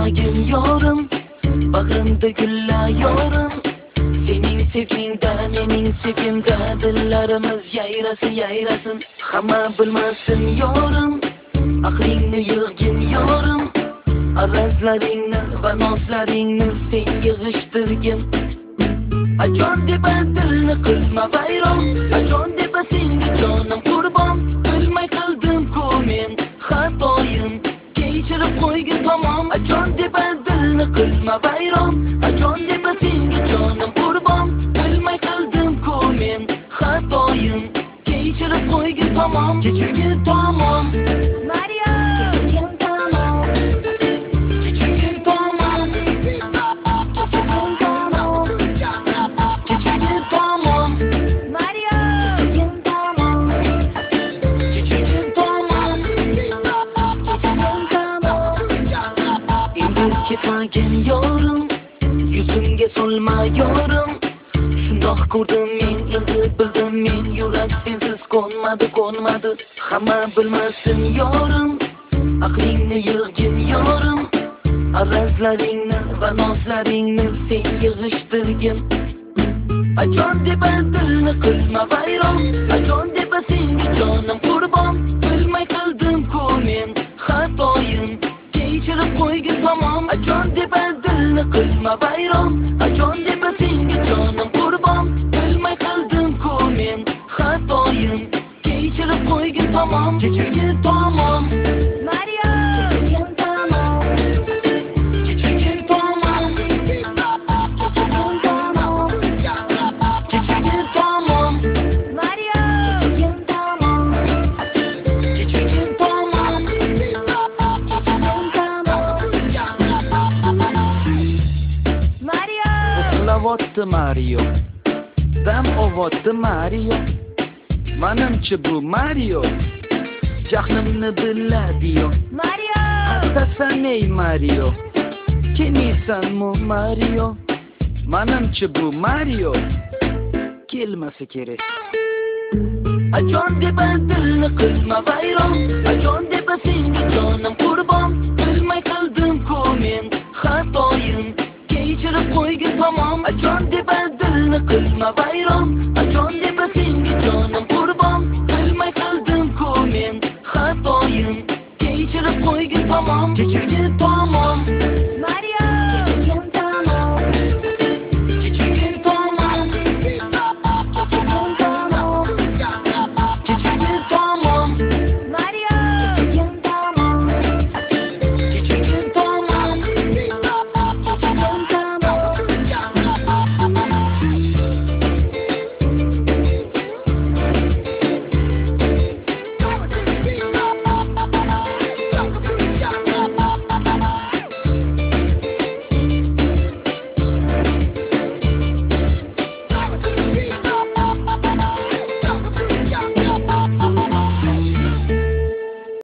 ketmagin yorim, bag'rimda gullar yorim. Sening sevgingda, mening sevgimda dillarimiz yayrasın, yayrasın. Hamma bilmasin yorim, aqlingni yig'gin yorim. Arazlaringni va nozlaringni sen yig'ishtirgin. Ajon deb dilni qilma vayron, ajon deb senga jonim qurbon. Bilmay qildim-ku men xatoyim, kechirib qo'ygin tamom. Ajon deb dilni qilma vayron, ajon deb senga jonim qurbon. Bilmay qildim-ku men xatoyim, kechirib qo'ygin tamom. Kechirgin tamom Mario, kechirgin tamom, kechirgin tamom, kechirgin tamom Mario, kechirgin tamom, kechirgin tamom, kechirgin tamom. Endi ketmagin yorim, yuzimga solma yorim. Shundoq ko'rdim men, endi bildim men, yurak sensiz qo'nmadi, qo'nmadi. Hamma bilmasin yorim, aqlingni yig'gin yorim. Arazlaringni va nozlaringni sen yig'ishtirgin. Ajon deb dilni qilma vayron, ajon deb senga jonim qurbon. Bilmay qildim-ku men xatoyim, kechirib qo'ygin tamom. Ajon deb dilni qilma vayron, ajon deb senga jonim qurbon. Bilmay qildim-ku men xatoyim, kechirib qo'ygin tamom. Kechirgin tamom Mario, kechirgin tamom, kechirgin tamom, kechirgin tamom, kechirgin tamom Mario, kechirgin tamom, kechirgin tamom, kechirgin tamom Mario. Uxlayapti Mario, dam olyapti Mario. Manimcha bu Mario jahlimni biladiyo. Mario, hastasan ey Mario, kemisanmi Mario? Manimcha bu Mario kelmasa kerak. Ajon deb dilni qilma vayron, ajon deb senga jonim qurbon. Bilmay qildim-ku men xatoyim, kechirib qo'ygin tamom. Ajon deb dilni qilma vayron, ajon deb senga jonim qurbon. Bilmay qildim-ku men xatoyim, kechirib qo'ygin tamom. Kechirgin